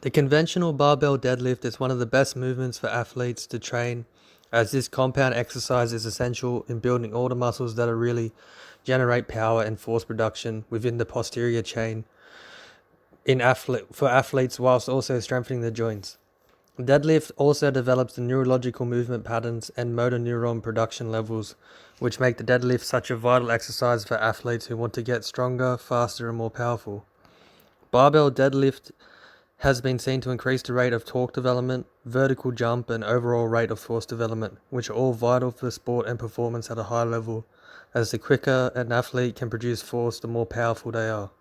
The conventional barbell deadlift is one of the best movements for athletes to train, as this compound exercise is essential in building all the muscles that really generate power and force production within the posterior chain for athletes, whilst also strengthening the joints. Deadlift also develops the neurological movement patterns and motor neuron production levels, which make the deadlift such a vital exercise for athletes who want to get stronger, faster, and more powerful. Barbell deadlift has been seen to increase the rate of torque development, vertical jump, and overall rate of force development, which are all vital for sport and performance at a high level, as the quicker an athlete can produce force, the more powerful they are.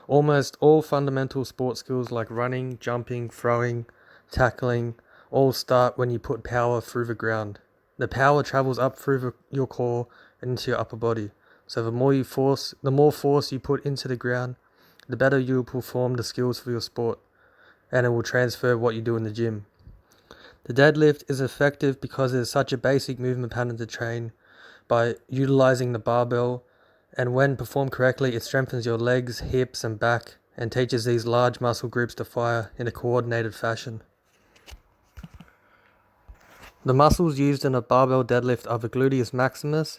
Almost all fundamental sport skills like running, jumping, throwing, tackling, all start when you put power through the ground. The power travels up through your core and into your upper body. So the more force you put into the ground, the better you will perform the skills for your sport, and it will transfer what you do in the gym. The deadlift is effective because it is such a basic movement pattern to train by utilizing the barbell, and when performed correctly, it strengthens your legs, hips, and back, and teaches these large muscle groups to fire in a coordinated fashion. The muscles used in a barbell deadlift are the gluteus maximus,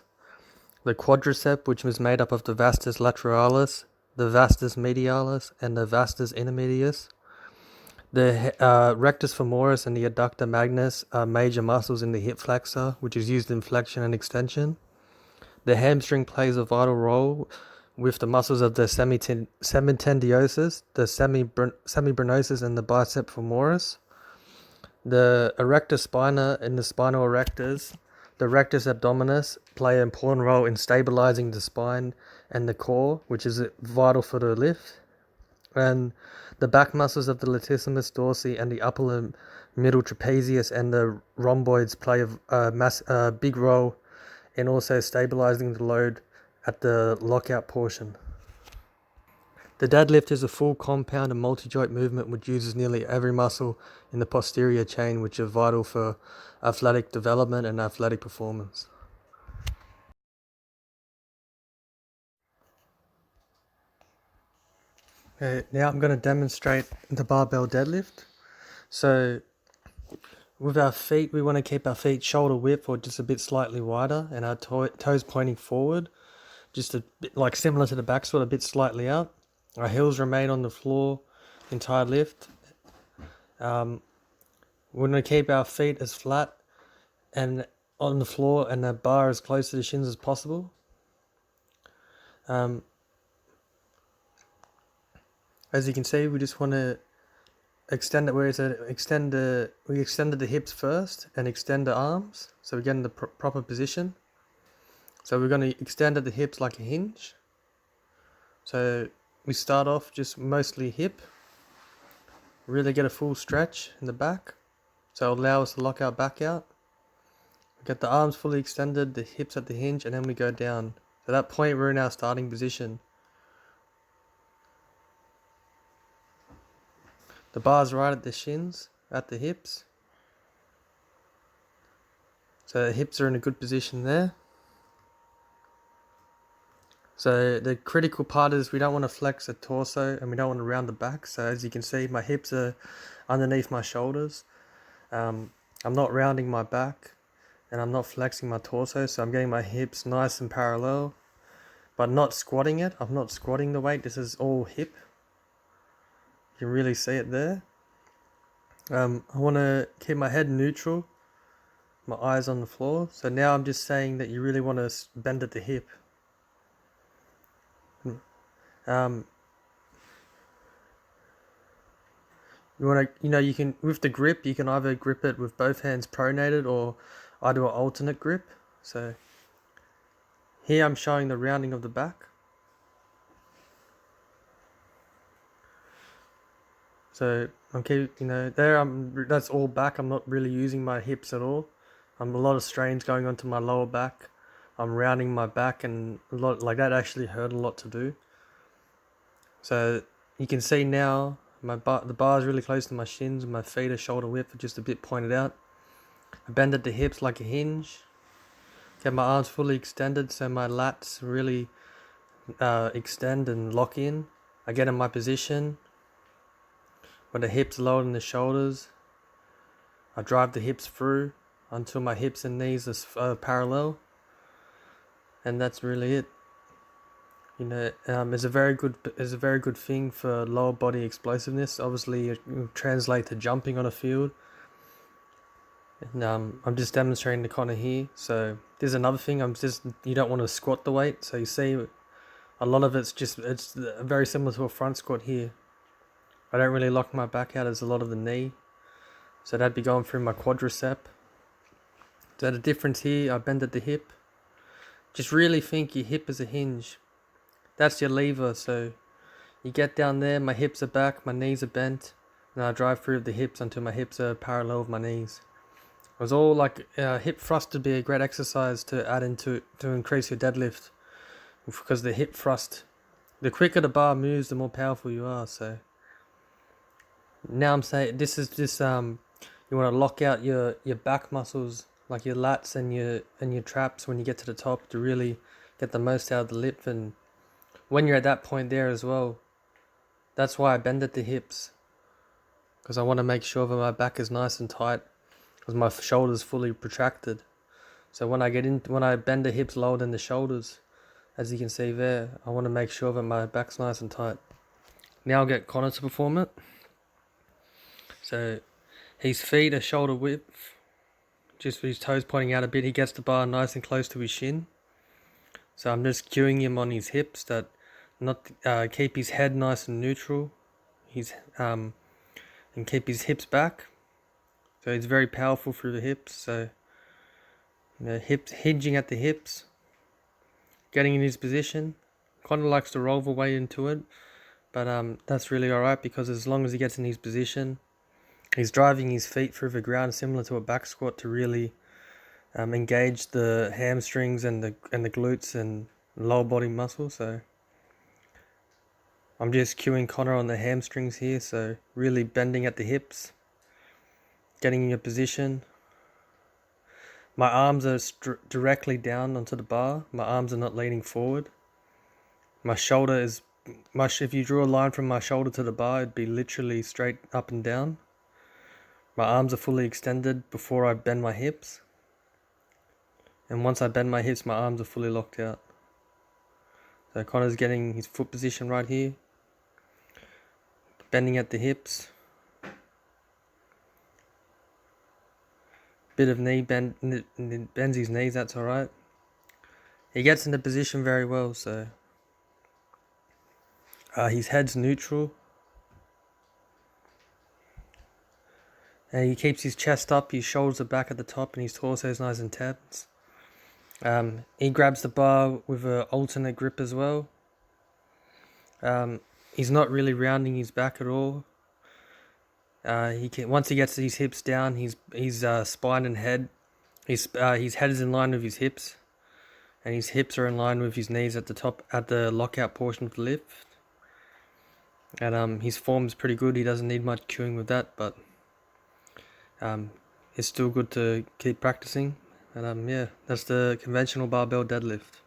the quadricep, which is made up of the vastus lateralis, the vastus medialis, and the vastus intermedius. The rectus femoris and the adductor magnus are major muscles in the hip flexor, which is used in flexion and extension. The hamstring plays a vital role with the muscles of the semitendinosus, the semimembranosus, and the bicep femoris. The erector spina and the spinal erectors, the rectus abdominis, play an important role in stabilizing the spine and the core, which is vital for the lift. And the back muscles of the latissimus dorsi and the upper and middle trapezius and the rhomboids play a big role in also stabilizing the load at the lockout portion. The deadlift is a full compound and multi-joint movement which uses nearly every muscle in the posterior chain, which are vital for athletic development and athletic performance. Okay, now I'm going to demonstrate the barbell deadlift. So with our feet, we want to keep our feet shoulder width or just a bit slightly wider, and our toes pointing forward, just a bit like similar to the back squat, a bit slightly out. Our heels remain on the floor entire lift. We're going to keep our feet as flat and on the floor and the bar as close to the shins as possible. As you can see, we just want to extend it where it's we extended the hips first and extend the arms, so we get in the proper position. So we're going to extend at the hips like a hinge. So we start off just mostly hip, really get a full stretch in the back, so it'll allow us to lock our back out. Get the arms fully extended, the hips at the hinge, and then we go down. So at that point we're in our starting position. The bar's right at the shins, at the hips. So the hips are in a good position there. So the critical part is we don't want to flex the torso and we don't want to round the back. So as you can see, my hips are underneath my shoulders. I'm not rounding my back and I'm not flexing my torso. So I'm getting my hips nice and parallel, but not squatting it. I'm not squatting the weight. This is all hip. You can really see it there. I want to keep my head neutral, my eyes on the floor. So now I'm just saying that you really want to bend at the hip. You want to, you can, with the grip, you can either grip it with both hands pronated or I do an alternate grip. So here I'm showing the rounding of the back. So I'm that's all back. I'm not really using my hips at all. A lot of strains going onto my lower back. I'm rounding my back, and a lot like that actually hurt a lot to do. So you can see now the bar is really close to my shins, and my feet are shoulder width, just a bit pointed out. I bend at the hips like a hinge. Get my arms fully extended so my lats really extend and lock in. I get in my position. When the hips lower than the shoulders, I drive the hips through until my hips and knees are parallel, and that's really it. It's a very good thing for lower body explosiveness. Obviously, it will translate to jumping on a field. And I'm just demonstrating the Connor here. So there's another thing. You don't want to squat the weight. So you see, a lot of it's very similar to a front squat here. I don't really lock my back out as a lot of the knee. So that'd be going through my quadricep. So the difference here, I bend at the hip. Just really think your hip is a hinge. That's your lever. So you get down there, my hips are back, my knees are bent, and I drive through the hips until my hips are parallel with my knees. It was all like hip thrust would be a great exercise to add into to increase your deadlift, because the hip thrust, the quicker the bar moves, the more powerful you are. So now I'm saying you want to lock out your back muscles, like your lats and your traps, when you get to the top, to really get the most out of the lift. And when you're at that point there as well, that's why I bend at the hips, because I want to make sure that my back is nice and tight, because my shoulders fully protracted. So when I bend the hips lower than the shoulders, as you can see there, I want to make sure that my back's nice and tight. Now I'll get Connor to perform it. So his feet are shoulder width, just with his toes pointing out a bit. He gets the bar nice and close to his shin. So I'm just cueing him on his hips, that not keep his head nice and neutral, and keep his hips back. So it's very powerful through the hips. So hips hinging at the hips, getting in his position. Connor likes to roll the way into it, but that's really alright, because as long as he gets in his position, he's driving his feet through the ground, similar to a back squat, to really engage the hamstrings and the glutes and lower body muscles. So I'm just cueing Connor on the hamstrings here, so really bending at the hips, getting in your position. My arms are directly down onto the bar. My arms are not leaning forward. My shoulder is if you drew a line from my shoulder to the bar, it'd be literally straight up and down. My arms are fully extended before I bend my hips. And once I bend my hips, my arms are fully locked out. So Connor's getting his foot position right here, bending at the hips. Bit of knee bend, bends his knees, that's alright. He gets into position very well, so his head's neutral. And he keeps his chest up, his shoulders are back at the top, and his torso is nice and tense. He grabs the bar with an alternate grip as well. He's not really rounding his back at all. Once he gets his hips down, his spine and head, his head is in line with his hips, and his hips are in line with his knees at the top, at the lockout portion of the lift. And his form is pretty good. He doesn't need much cueing with that, but it's still good to keep practicing. And yeah, that's the conventional barbell deadlift.